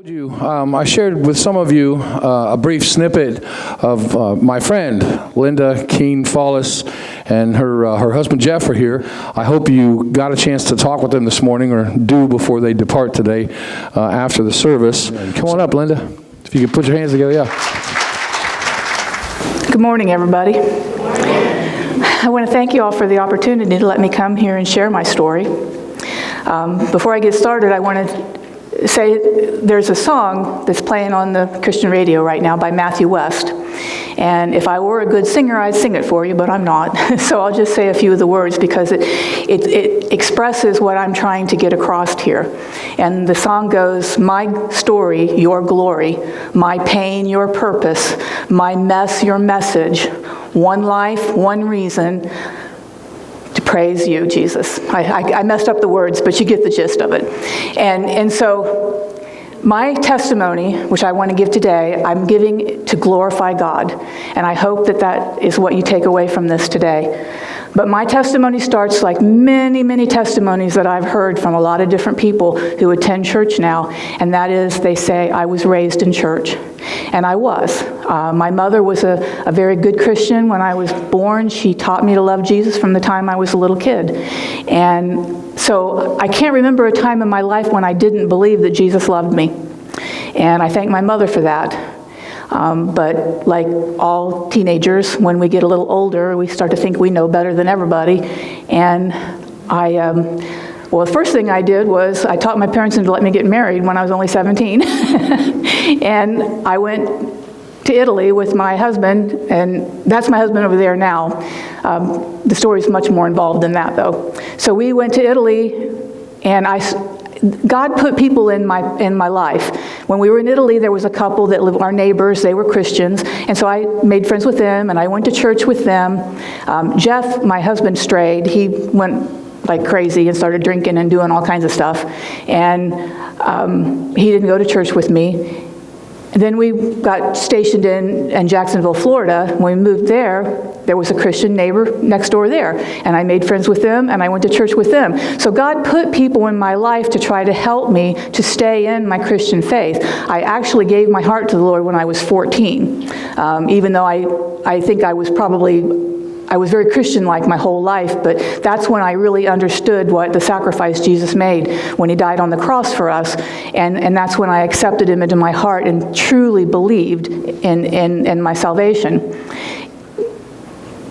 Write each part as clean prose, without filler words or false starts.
you, I shared with some of you a brief snippet of my friend, Linda Kean Fallis, and her husband Jeff are here. I hope you got a chance to talk with them this morning, or do before they depart today after the service. Come on up, Linda. If you could put your hands together, yeah. Good morning, everybody. I want to thank you all for the opportunity to let me come here and share my story. Before I get started, I want to say there's a song that's playing on the Christian radio right now by Matthew West. And if I were a good singer, I'd sing it for you, but I'm not. So I'll just say a few of the words because it expresses what I'm trying to get across here. And the song goes, my story, your glory, my pain, your purpose, my mess, your message, one life, one reason to praise you, Jesus. I messed up the words, but you get the gist of it. And so my testimony, which I want to give today, I'm giving to glorify God. And I hope that that is what you take away from this today. But my testimony starts like many, many testimonies that I've heard from a lot of different people who attend church now. And that is, they say, I was raised in church. And I was. My mother was a very good Christian when I was born. She taught me to love Jesus from the time I was a little kid. And so I can't remember a time in my life when I didn't believe that Jesus loved me. And I thank my mother for that. But like all teenagers, when we get a little older, we start to think we know better than everybody. And well, the first thing I did was I talked my parents into letting me get married when I was only 17. And I went to Italy with my husband, and that's my husband over there now. The story's much more involved than that, though. So we went to Italy, and God put people in my life. When we were in Italy, there was a couple that lived, our neighbors, they were Christians, and so I made friends with them, and I went to church with them. Jeff, my husband, strayed. He went like crazy and started drinking and doing all kinds of stuff, and he didn't go to church with me. And then we got stationed in Jacksonville, Florida. When we moved there was a Christian neighbor next door there. And I made friends with them, and I went to church with them. So God put people in my life to try to help me to stay in my Christian faith. I actually gave my heart to the Lord when I was 14, even though I think I was very Christian-like my whole life, but that's when I really understood what the sacrifice Jesus made when he died on the cross for us, and that's when I accepted him into my heart and truly believed in my salvation.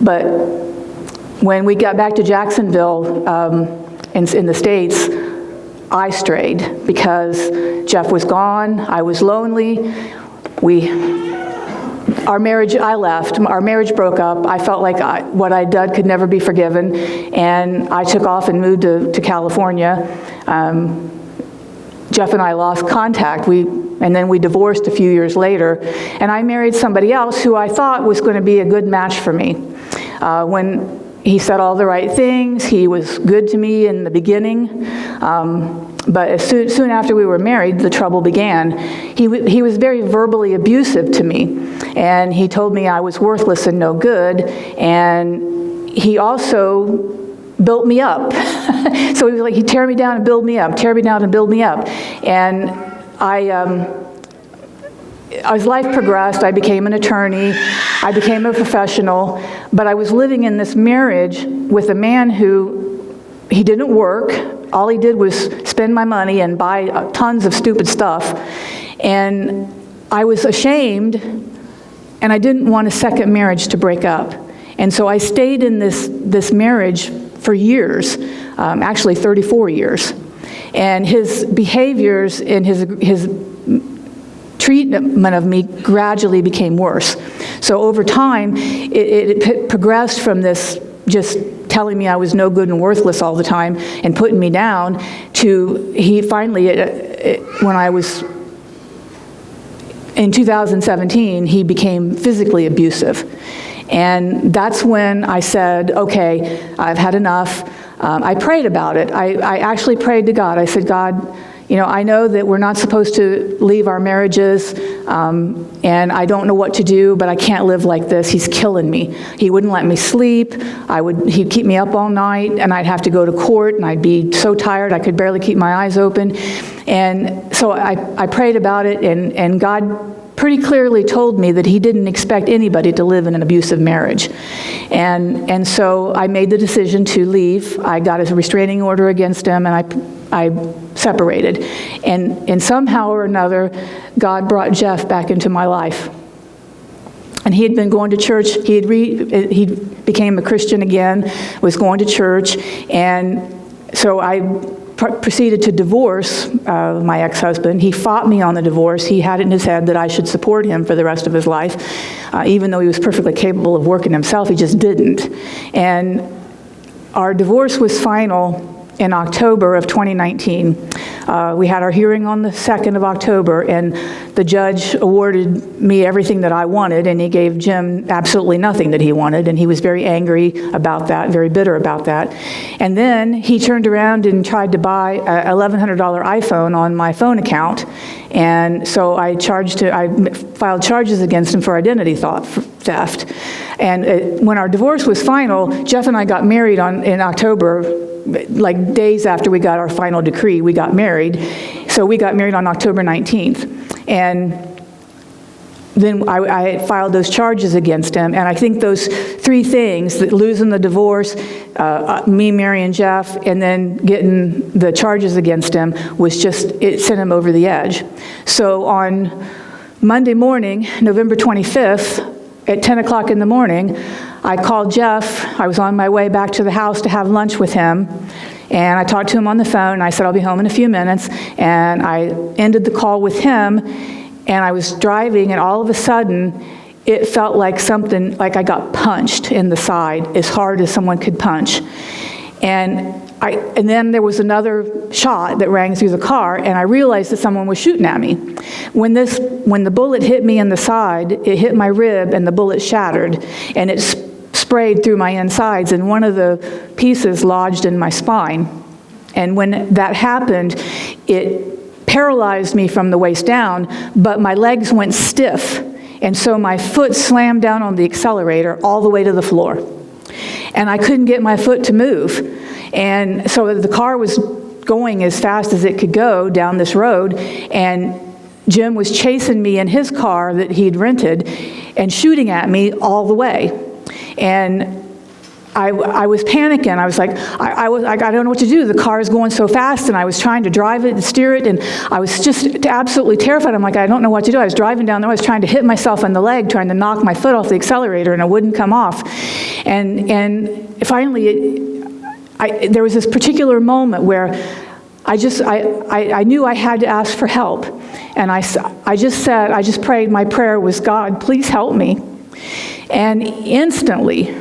But when we got back to Jacksonville in the States, I strayed because Jeff was gone, I was lonely, Our marriage broke up. I felt like what I'd done could never be forgiven, and I took off and moved to California. Jeff and I lost contact, and then we divorced a few years later, and I married somebody else who I thought was going to be a good match for me. When he said all the right things, he was good to me in the beginning, but soon after we were married, the trouble began. He was very verbally abusive to me, and he told me I was worthless and no good, and he also built me up. So he was like, he'd tear me down and build me up, tear me down and build me up. And as life progressed, I became an attorney, I became a professional, but I was living in this marriage with a man who, he didn't work. All he did was spend my money and buy tons of stupid stuff. And I was ashamed, and I didn't want a second marriage to break up. And so I stayed in this marriage for years, actually 34 years. And his behaviors and his treatment of me gradually became worse. So over time, it progressed from this just telling me I was no good and worthless all the time and putting me down to he finally, when I was in 2017, he became physically abusive. And that's when I said, okay, I've had enough. I prayed about it. I actually prayed to God. I said, God, I know that we're not supposed to leave our marriages, and I don't know what to do, but I can't live like this. He's killing me. He wouldn't let me sleep. He'd keep me up all night, and I'd have to go to court, and I'd be so tired I could barely keep my eyes open. And so I prayed about it, and God pretty clearly told me that he didn't expect anybody to live in an abusive marriage. And so I made the decision to leave. I got a restraining order against him, and I separated. And somehow or another, God brought Jeff back into my life. And he had been going to church. He became a Christian again, was going to church. And so I proceeded to divorce my ex-husband. He fought me on the divorce. He had it in his head that I should support him for the rest of his life. Even though he was perfectly capable of working himself, he just didn't. And our divorce was final in October of 2019. We had our hearing on the 2nd of October, and the judge awarded me everything that I wanted, and he gave Jim absolutely nothing that he wanted, and he was very angry about that, very bitter about that. And then he turned around and tried to buy a $1,100 iPhone on my phone account, and so I filed charges against him for identity theft. And when our divorce was final, Jeff and I got married in October, like days after we got our final decree, we got married. So we got married on October 19th. And then I had filed those charges against him. And I think those three things, that losing the divorce, me marrying Jeff, and then getting the charges against him, it sent him over the edge. So on Monday morning, November 25th, at 10 o'clock in the morning, I called Jeff. I was on my way back to the house to have lunch with him, and I talked to him on the phone, and I said, I'll be home in a few minutes, and I ended the call with him, and I was driving, and all of a sudden, it felt like I got punched in the side as hard as someone could punch. And then there was another shot that rang through the car, and I realized that someone was shooting at me. When the bullet hit me in the side, it hit my rib, and the bullet shattered, and it sprayed through my insides, and one of the pieces lodged in my spine. And when that happened, it paralyzed me from the waist down, but my legs went stiff, and so my foot slammed down on the accelerator all the way to the floor. And I couldn't get my foot to move. And so the car was going as fast as it could go down this road, and Jim was chasing me in his car that he'd rented and shooting at me all the way. And I was panicking. I was like, I don't know what to do. The car is going so fast, and I was trying to drive it and steer it, and I was just absolutely terrified. I'm like, I don't know what to do. I was driving down there. I was trying to hit myself in the leg, trying to knock my foot off the accelerator, and it wouldn't come off. And finally, there was this particular moment where I knew I had to ask for help. And I just prayed. My prayer was, God, please help me. And instantly,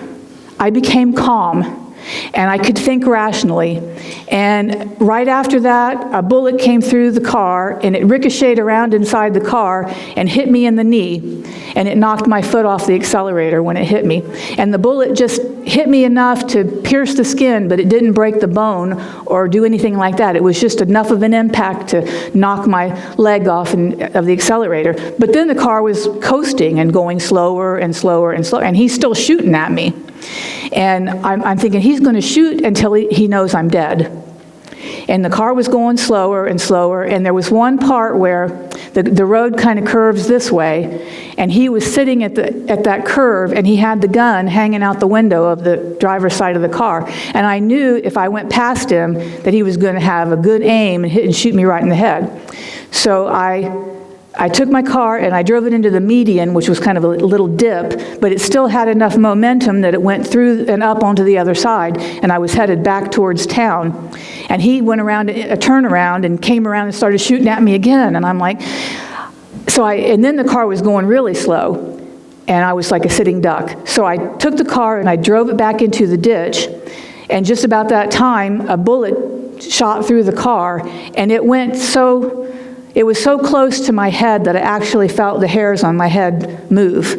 I became calm, and I could think rationally. And right after that, a bullet came through the car, and it ricocheted around inside the car and hit me in the knee, and it knocked my foot off the accelerator when it hit me. And the bullet just hit me enough to pierce the skin, but it didn't break the bone or do anything like that. It was just enough of an impact to knock my leg off of the accelerator. But then the car was coasting and going slower and slower and slower, and he's still shooting at me. And I'm thinking, he's going to shoot until he knows I'm dead. And the car was going slower and slower, and there was one part where the road kind of curves this way, and he was sitting at that curve, and he had the gun hanging out the window of the driver's side of the car. And I knew if I went past him that he was going to have a good aim and hit and shoot me right in the head. So I took my car and I drove it into the median, which was kind of a little dip, but it still had enough momentum that it went through and up onto the other side, and I was headed back towards town. And he went around a turnaround and came around and started shooting at me again, and I'm like, and then the car was going really slow, and I was like a sitting duck. So I took the car and I drove it back into the ditch, and just about that time, a bullet shot through the car, and it was so close to my head that I actually felt the hairs on my head move.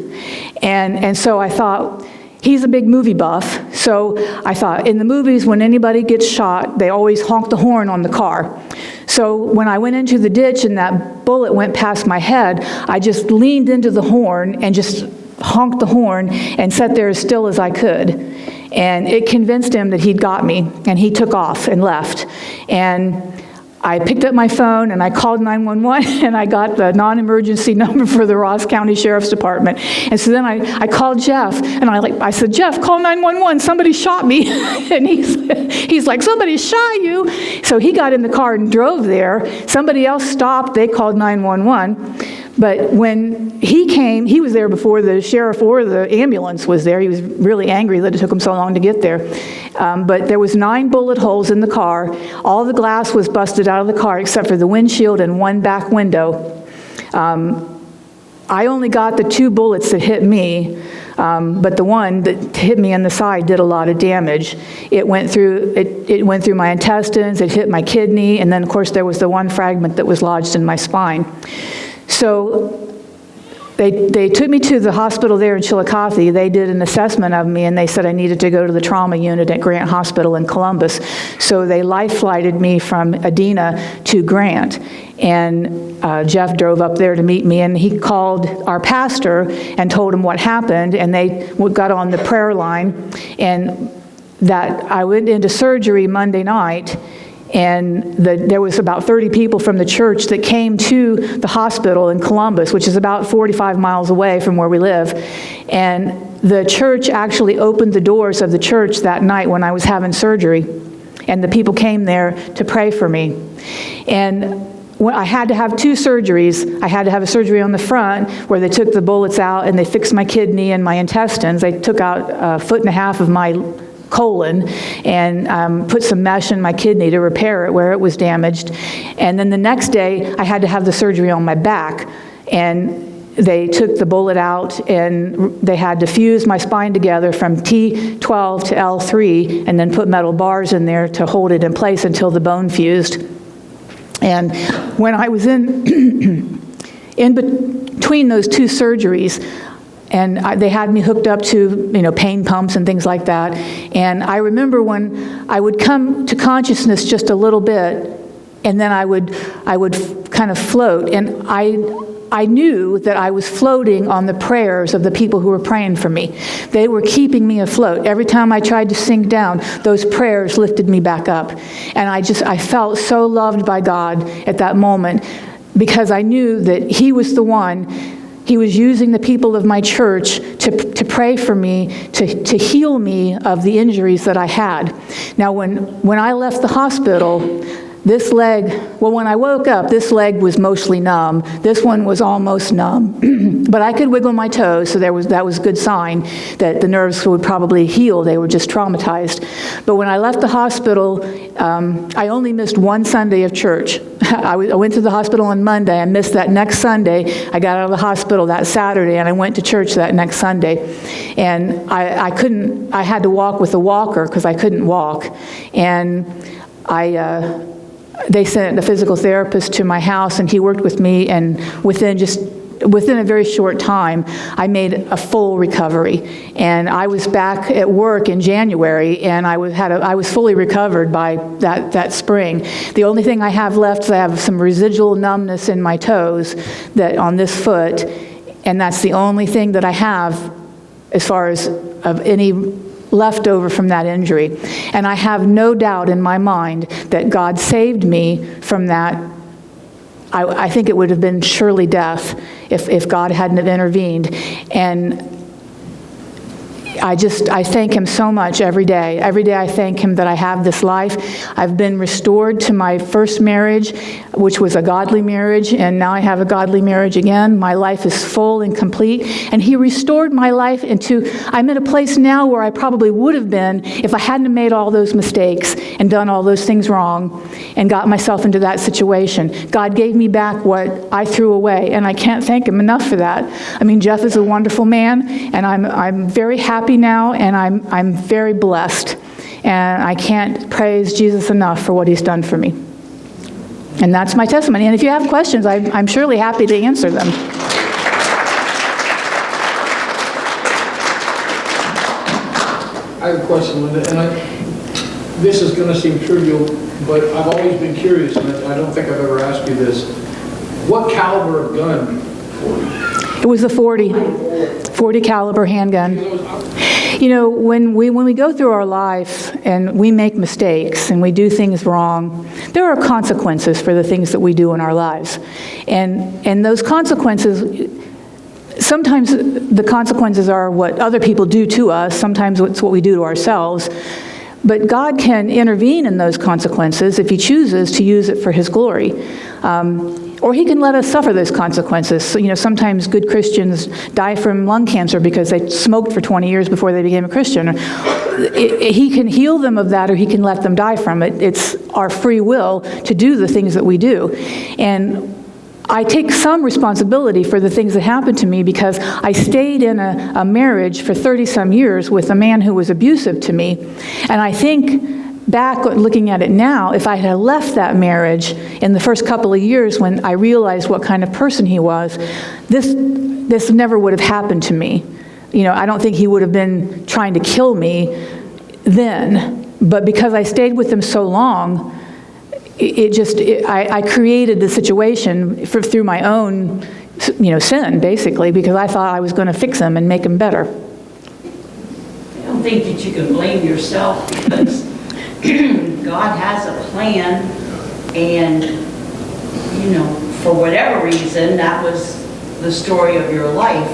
And so I thought, he's a big movie buff, so I thought, in the movies, when anybody gets shot, they always honk the horn on the car. So when I went into the ditch and that bullet went past my head, I just leaned into the horn and just honked the horn and sat there as still as I could. And it convinced him that he'd got me, and he took off and left. And I picked up my phone and I called 911 and I got the non-emergency number for the Ross County Sheriff's Department. And so then I called Jeff and I said, Jeff, call 911, somebody shot me. And he's like, somebody shot you? So he got in the car and drove there. Somebody else stopped, they called 911. But when he came, he was there before the sheriff or the ambulance was there. He was really angry that it took him so long to get there. But there was 9 bullet holes in the car. All the glass was busted out of the car except for the windshield and one back window. I only got the 2 bullets that hit me, but the one that hit me in the side did a lot of damage. It went through my intestines, it hit my kidney, and then of course there was the one fragment that was lodged in my spine. So they took me to the hospital there in Chillicothe. They did an assessment of me, and they said I needed to go to the trauma unit at Grant Hospital in Columbus. So they life-flighted me from Adena to Grant. And Jeff drove up there to meet me, and he called our pastor and told him what happened, and they got on the prayer line, and that I went into surgery Monday night. And there was about 30 people from the church that came to the hospital in Columbus, which is about 45 miles away from where we live. And the church actually opened the doors of the church that night when I was having surgery. And the people came there to pray for me. And I had to have 2 surgeries. I had to have a surgery on the front where they took the bullets out and they fixed my kidney and my intestines. They took out 1.5 feet of my colon and put some mesh in my kidney to repair it where it was damaged. And then the next day, I had to have the surgery on my back. And they took the bullet out and they had to fuse my spine together from T12 to L3 and then put metal bars in there to hold it in place until the bone fused. And when I was in between those 2 surgeries, and they had me hooked up to, pain pumps and things like that. And I remember when I would come to consciousness just a little bit, and then I would kind of float. And I knew that I was floating on the prayers of the people who were praying for me. They were keeping me afloat. Every time I tried to sink down, those prayers lifted me back up. And I felt so loved by God at that moment because I knew that He was the one. He was using the people of my church to pray for me, to heal me of the injuries that I had. Now, when I left the hospital, when I woke up, this leg was mostly numb. This one was almost numb. But I could wiggle my toes, so that was a good sign that the nerves would probably heal. They were just traumatized. But when I left the hospital, I only missed 1 Sunday of church. I went to the hospital on Monday. I missed that next Sunday. I got out of the hospital that Saturday, and I went to church that next Sunday. And I had to walk with a walker because I couldn't walk. And they sent a physical therapist to my house, and he worked with me, and within a very short time, I made a full recovery. And I was back at work in January, and I was fully recovered by that spring. The only thing I have left is I have some residual numbness in my toes on this foot, and that's the only thing that I have as far as of any left over from that injury. And I have no doubt in my mind that God saved me from that. I think it would have been surely death if God hadn't have intervened. And I thank Him so much every day. Every day I thank Him that I have this life. I've been restored to my first marriage, which was a godly marriage, and now I have a godly marriage again. My life is full and complete. And He restored my life I'm in a place now where I probably would have been if I hadn't made all those mistakes and done all those things wrong and got myself into that situation. God gave me back what I threw away, and I can't thank Him enough for that. I mean, Jeff is a wonderful man, and I'm very happy now, and I'm very blessed, and I can't praise Jesus enough for what He's done for me. And that's my testimony. And if you have questions, I'm surely happy to answer them. I have a question, Linda, and this is going to seem trivial, but I've always been curious, and I don't think I've ever asked you this. What caliber of gun? It was a 40 caliber handgun. You know, when we go through our life and we make mistakes and we do things wrong, there are consequences for the things that we do in our lives. And those consequences, sometimes the consequences are what other people do to us, sometimes it's what we do to ourselves. But God can intervene in those consequences if He chooses to use it for His glory. Or He can let us suffer those consequences. So, you know, sometimes good Christians die from lung cancer because they smoked for 20 years before they became a Christian. He can heal them of that, or He can let them die from it. It's our free will to do the things that we do. And I take some responsibility for the things that happened to me because I stayed in a marriage for 30-some years with a man who was abusive to me. And I think back, looking at it now, if I had left that marriage in the first couple of years when I realized what kind of person he was, this never would have happened to me. You know, I don't think he would have been trying to kill me then. But because I stayed with him so long, I created the situation through my own, you know, sin, basically, because I thought I was going to fix him and make him better. I don't think that you can blame yourself because God has a plan, and, you know, for whatever reason, that was the story of your life.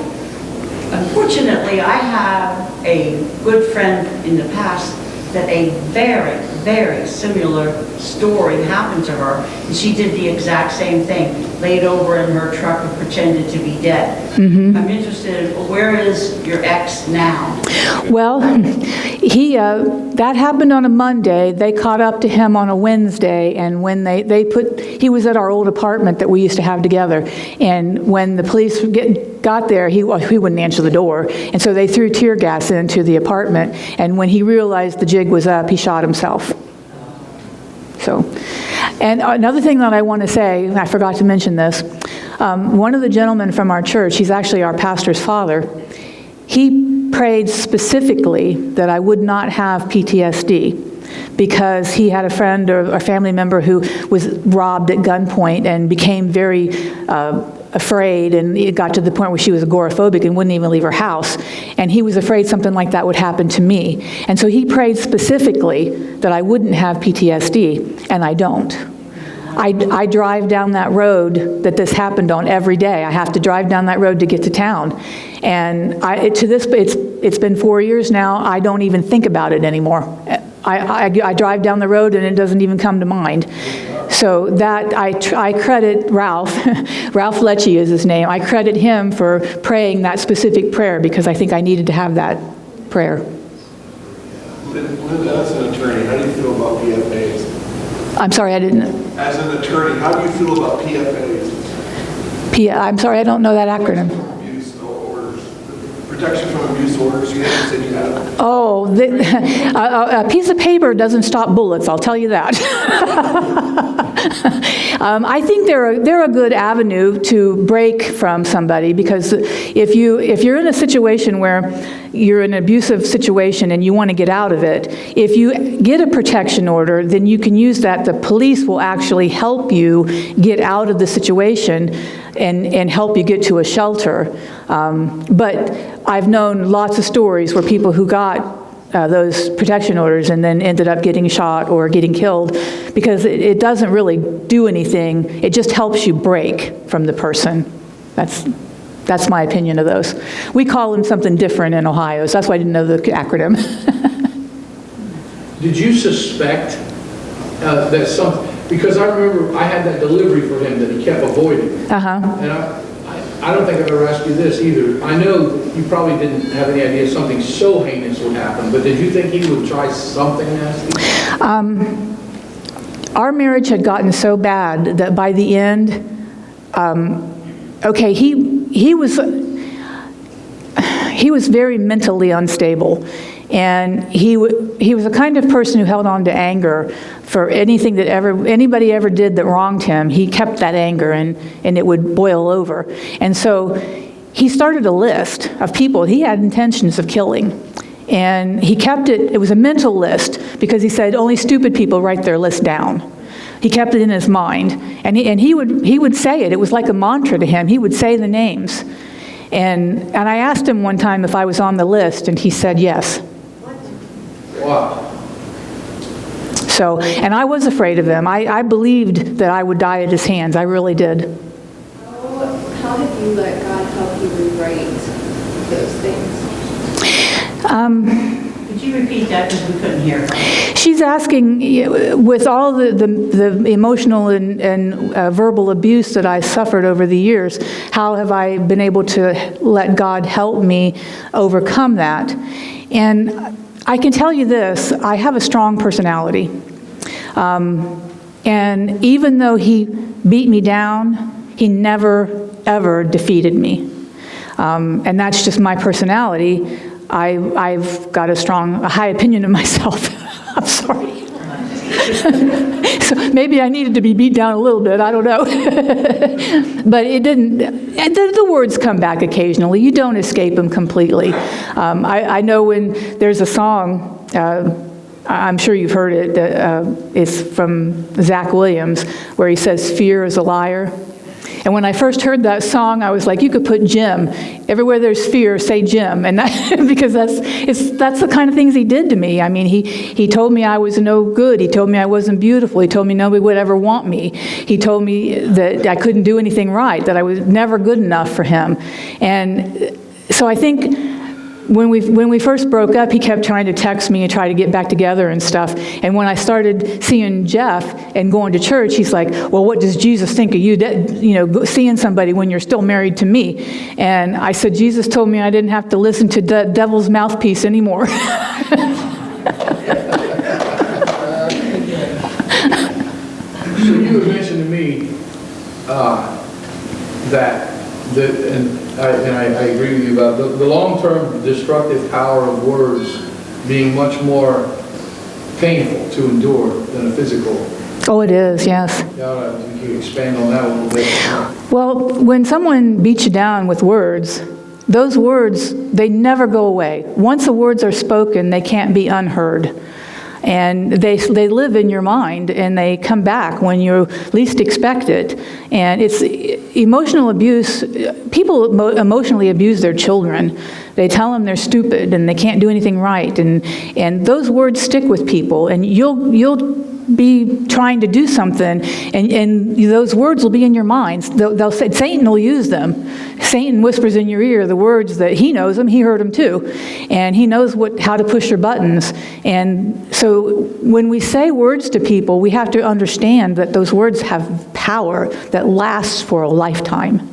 Unfortunately, I have a good friend in the past that a very, very similar story happened to her, and she did the exact same thing, laid over in her truck and pretended to be dead. Mm-hmm. I'm interested in, where is your ex now? Well, that happened on a Monday. They caught up to him on a Wednesday, and when he was at our old apartment that we used to have together, and when the police got there, he wouldn't answer the door, and so they threw tear gas into the apartment, and when he realized the jig was up, he shot himself. So, and another thing that I want to say, I forgot to mention this, one of the gentlemen from our church, he's actually our pastor's father, he prayed specifically that I would not have PTSD because he had a friend or a family member who was robbed at gunpoint and became very afraid, and it got to the point where she was agoraphobic and wouldn't even leave her house, and he was afraid something like that would happen to me. And so he prayed specifically that I wouldn't have PTSD, and I don't. I drive down that road that this happened on every day. I have to drive down that road to get to town. And it's been 4 years now. I don't even think about it anymore. I drive down the road and it doesn't even come to mind. So that I credit Ralph. Ralph Lecce is his name. I credit him for praying that specific prayer because I think I needed to have that prayer. Linda, as an attorney, how do you feel about PFAs? I'm sorry, I didn't. As an attorney, how do you feel about PFAs? I'm sorry, I don't know that acronym. Protection from abuse orders. You said you had them. Oh, a piece of paper doesn't stop bullets, I'll tell you that. I think they're a good avenue to break from somebody, because if you're in a situation where you're in an abusive situation and you want to get out of it, if you get a protection order, then you can use that. The police will actually help you get out of the situation and help you get to a shelter. But I've known lots of stories where people who got those protection orders and then ended up getting shot or getting killed, because it doesn't really do anything. It just helps you break from the person. That's my opinion of those. We call them something different in Ohio, so that's why I didn't know the acronym. Did you suspect that because I remember I had that delivery for him that he kept avoiding. Uh-huh. And I don't think I've ever asked you this either. I know you probably didn't have any idea something so heinous would happen, but did you think he would try something nasty? Our marriage had gotten so bad that by the end, he was very mentally unstable, and he was the kind of person who held on to anger for anything that anybody ever did that wronged him. He kept that anger, and it would boil over. And so he started a list of people he had intentions of killing. And he kept it, it was a mental list, because he said only stupid people write their list down. He kept it in his mind, and he would say it. It was like a mantra to him. He would say the names. And I asked him one time if I was on the list, and he said yes. Wow. So, and I was afraid of him. I believed that I would die at his hands. I really did. How did you let God help you rewrite those things? Could you repeat that because we couldn't hear? She's asking, with all the emotional and verbal abuse that I suffered over the years, how have I been able to let God help me overcome that? And I can tell you this, I have a strong personality. And even though he beat me down, he never, ever defeated me. And that's just my personality. I've got a high opinion of myself. I'm sorry. So maybe I needed to be beat down a little bit, I don't know. But it didn't, the words come back occasionally. You don't escape them completely. I know when there's a song, I'm sure you've heard it, it's from Zach Williams, where he says, "Fear is a liar." And when I first heard that song, I was like, you could put Jim. Everywhere there's fear, say Jim. And that, because that's the kind of things he did to me. I mean, he told me I was no good. He told me I wasn't beautiful. He told me nobody would ever want me. He told me that I couldn't do anything right, that I was never good enough for him. And so I think when we first broke up, he kept trying to text me and try to get back together and stuff. And when I started seeing Jeff and going to church, he's like, well, what does Jesus think of you, seeing somebody when you're still married to me? And I said, Jesus told me I didn't have to listen to the devil's mouthpiece anymore. So you had mentioned to me that, I agree with you about the long-term destructive power of words being much more painful to endure than a physical. Oh, it is, yes. Yeah, can you expand on that a little bit? Well, when someone beats you down with words, those words, they never go away. Once the words are spoken, they can't be unheard. And they live in your mind, and they come back when you least expect it. And it's emotional abuse. People emotionally abuse their children. They tell them they're stupid and they can't do anything right. And those words stick with people. And you'll be trying to do something, and those words will be in your minds. They'll say, Satan will use them. Satan whispers in your ear the words that he knows them. He heard them too. And he knows how to push your buttons. And so when we say words to people, we have to understand that those words have power that lasts for a lifetime.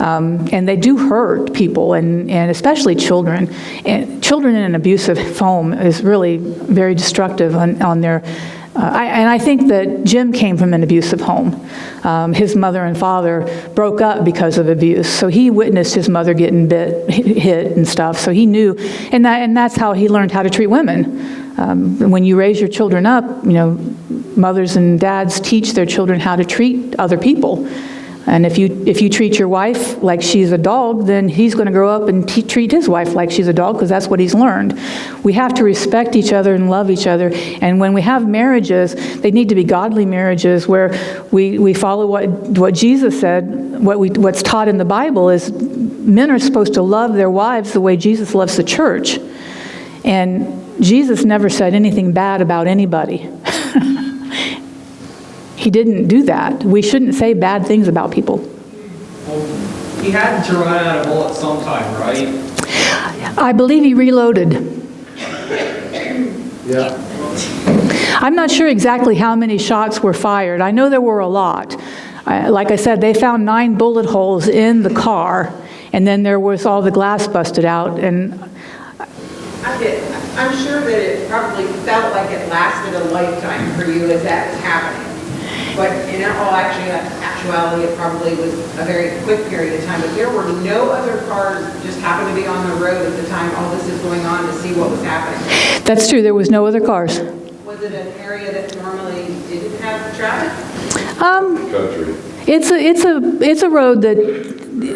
And they do hurt people, and especially children. And children in an abusive home is really very destructive on their... and I think that Jim came from an abusive home. His mother and father broke up because of abuse, so he witnessed his mother getting hit and stuff. So he knew, and that's how he learned how to treat women. When you raise your children up, mothers and dads teach their children how to treat other people. And if you treat your wife like she's a dog, then he's going to grow up and treat his wife like she's a dog, because that's what he's learned. We have to respect each other and love each other. And when we have marriages, they need to be godly marriages where we follow what Jesus said. What's taught in the Bible is men are supposed to love their wives the way Jesus loves the church. And Jesus never said anything bad about anybody. He didn't do that. We shouldn't say bad things about people. Well, he had to run out of bullets sometime, right? I believe he reloaded. Yeah. I'm not sure exactly how many shots were fired. I know there were a lot. Like I said, they found 9 bullet holes in the car, and then there was all the glass busted out. And I'm sure that it probably felt like it lasted a lifetime for you as that was happening. But in all actuality, it probably was a very quick period of time. But there were no other cars just happened to be on the road at the time all this is going on to see what was happening. That's true. There was no other cars. Was it an area that normally didn't have traffic? Country. It's a road that,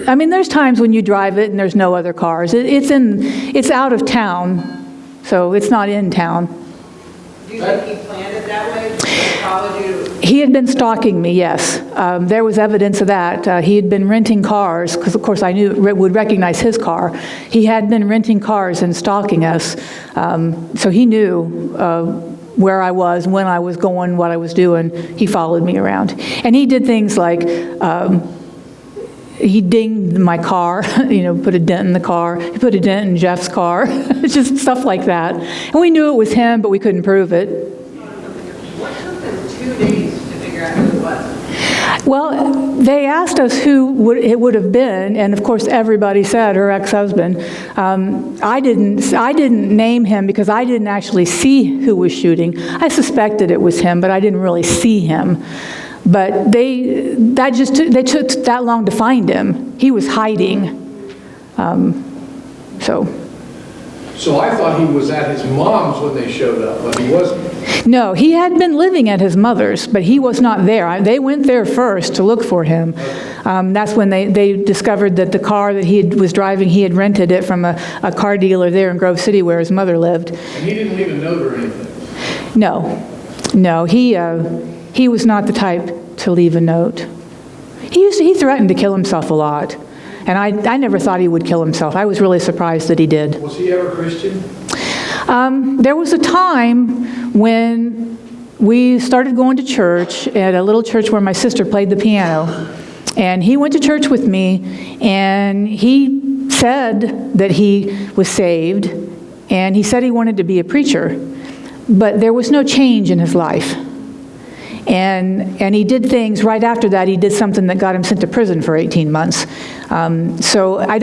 I mean, there's times when you drive it and there's no other cars. It's out of town. So it's not in town. Do you think he planned it that way? To follow you? He had been stalking me, yes. There was evidence of that. He had been renting cars, because of course I would recognize his car. He had been renting cars and stalking us. So he knew where I was, when I was going, what I was doing. He followed me around. And he did things like, he dinged my car, put a dent in the car. He put a dent in Jeff's car, just stuff like that. And we knew it was him, but we couldn't prove it. What took them 2 days to figure out who it was? Well, they asked us who it would have been, and of course everybody said her ex-husband. I didn't name him because I didn't actually see who was shooting. I suspected it was him, but I didn't really see him. But they took that long to find him. He was hiding. So I thought he was at his mom's when they showed up, but he wasn't. No, he had been living at his mother's, but he was not there. They went there first to look for him. That's when they discovered that the car that he was driving, he had rented it from a car dealer there in Grove City where his mother lived. And he didn't leave a note or anything? No, he was not the type to leave a note. He threatened to kill himself a lot. And I never thought he would kill himself. I was really surprised that he did. Was he ever Christian? There was a time when we started going to church at a little church where my sister played the piano. And he went to church with me, and he said that he was saved, and he said he wanted to be a preacher. But there was no change in his life. And he did things right after that. He did something that got him sent to prison for 18 months. So I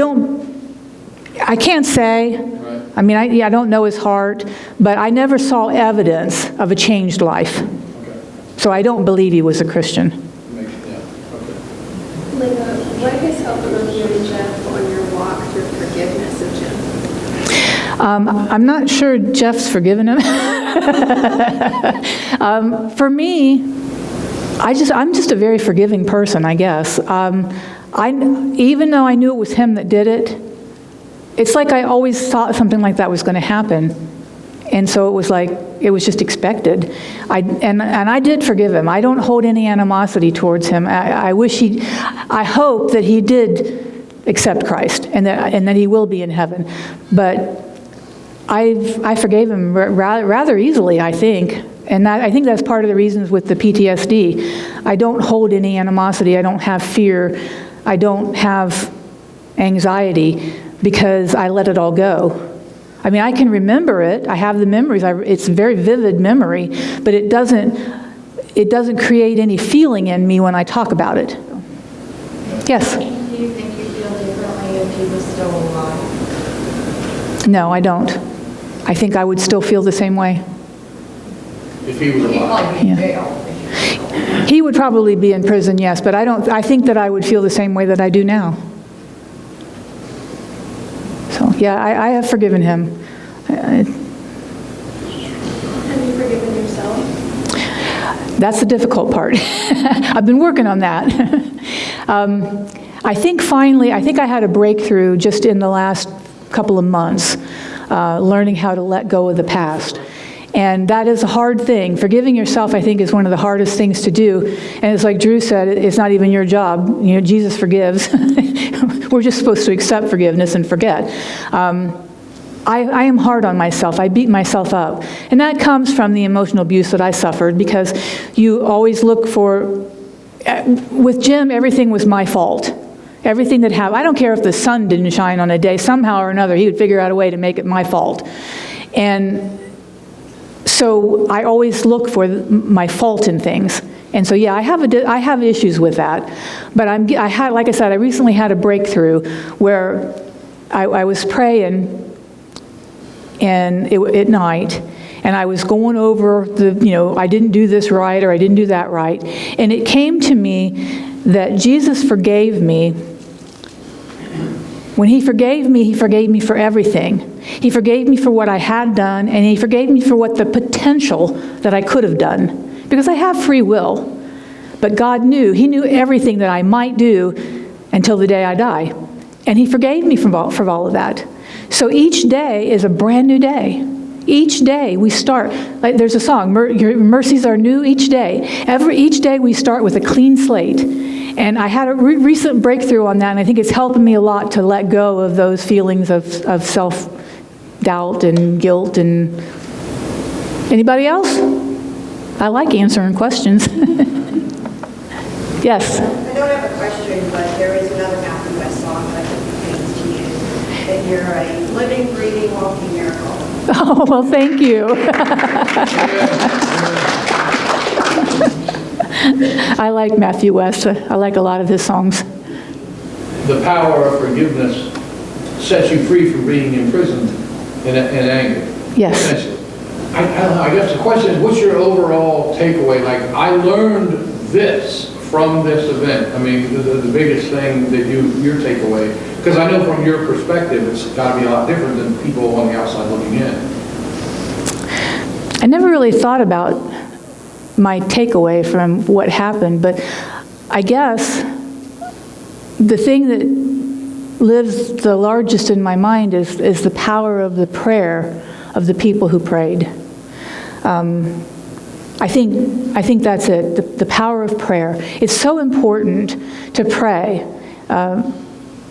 can't say. Right. I mean, I don't know his heart, but I never saw evidence of a changed life. Okay. So I don't believe he was a Christian. Okay. Linda, what has helped both you and Jeff on your walk through forgiveness of Jim? I'm not sure Jeff's forgiven him. For me, I'm just a very forgiving person, I guess. Even though I knew it was him that did it, it's like I always thought something like that was going to happen. And so it was just expected. I did forgive him. I don't hold any animosity towards him. I hope that he did accept Christ and that he will be in heaven. But I forgave him rather easily, I think. And I think that's part of the reasons with the PTSD. I don't hold any animosity. I don't have fear. I don't have anxiety because I let it all go. I mean, I can remember it. I have the memories. It's a very vivid memory, but it doesn't create any feeling in me when I talk about it. Yes? Do you think you'd feel differently if he was still alive? No, I don't. I think I would still feel the same way. If he was alive. Yeah. He would probably be in prison, yes, but I think that I would feel the same way that I do now. So, yeah, I have forgiven him. Have you forgiven yourself? That's the difficult part. I've been working on that. I think I had a breakthrough just in the last couple of months, learning how to let go of the past. And that is a hard thing. Forgiving yourself, I think, is one of the hardest things to do. And it's like Drew said, it's not even your job. Jesus forgives. We're just supposed to accept forgiveness and forget. I am hard on myself. I beat myself up. And that comes from the emotional abuse that I suffered, because you always look for, with Jim, everything was my fault. Everything that happened, I don't care if the sun didn't shine on a day, somehow or another, he would figure out a way to make it my fault. And so I always look for my fault in things. And so, yeah, I have issues with that. But like I said, I recently had a breakthrough where I was praying at night, and I was going over I didn't do this right, or I didn't do that right. And it came to me that Jesus forgave me. When he forgave me for everything. He forgave me for what I had done, and he forgave me for what the potential that I could have done. Because I have free will. But God knew. He knew everything that I might do until the day I die. And he forgave me for all of that. So each day is a brand new day. Each day we start, like there's a song, your mercies are new each day. Each day we start with a clean slate. And I had a recent breakthrough on that, and I think it's helping me a lot to let go of those feelings of self-doubt and guilt. And anybody else? I like answering questions. Yes? I don't have a question, but there is another Matthew West song that I think pertains to you, that you're a living, breathing, walking miracle. Oh, well, thank you. I like Matthew West. I like a lot of his songs. The power of forgiveness sets you free from being imprisoned in anger. Yes. Essentially. I guess the question is, what's your overall takeaway? Like, I learned this from this event. I mean, the biggest thing that your takeaway, because I know from your perspective, it's got to be a lot different than people on the outside looking in. I never really thought about my takeaway from what happened, but I guess the thing that lives the largest in my mind is the power of the prayer of the people who prayed. I think that's it, the power of prayer. It's so important to pray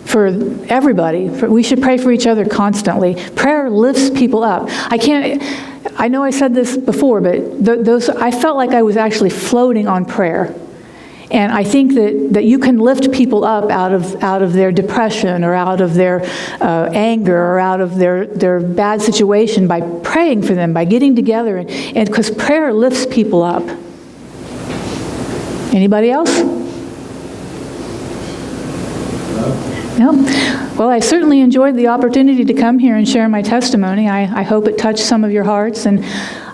for everybody. We should pray for each other constantly. Prayer lifts people up. I know I said this before, but I felt like I was actually floating on prayer. And I think that you can lift people up out of their depression or out of their anger or out of their bad situation by praying for them, by getting together, and because prayer lifts people up. Anybody else? No? Well, I certainly enjoyed the opportunity to come here and share my testimony. I hope it touched some of your hearts, and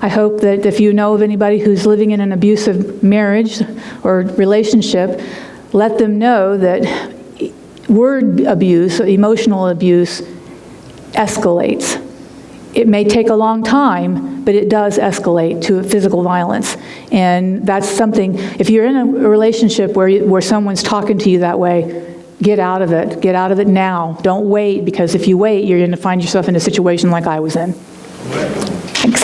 I hope that if you know of anybody who's living in an abusive marriage or relationship, let them know that word abuse, emotional abuse, escalates. It may take a long time, but it does escalate to physical violence. And that's something, if you're in a relationship where someone's talking to you that way, get out of it. Get out of it now. Don't wait, because if you wait, you're going to find yourself in a situation like I was in. Thanks.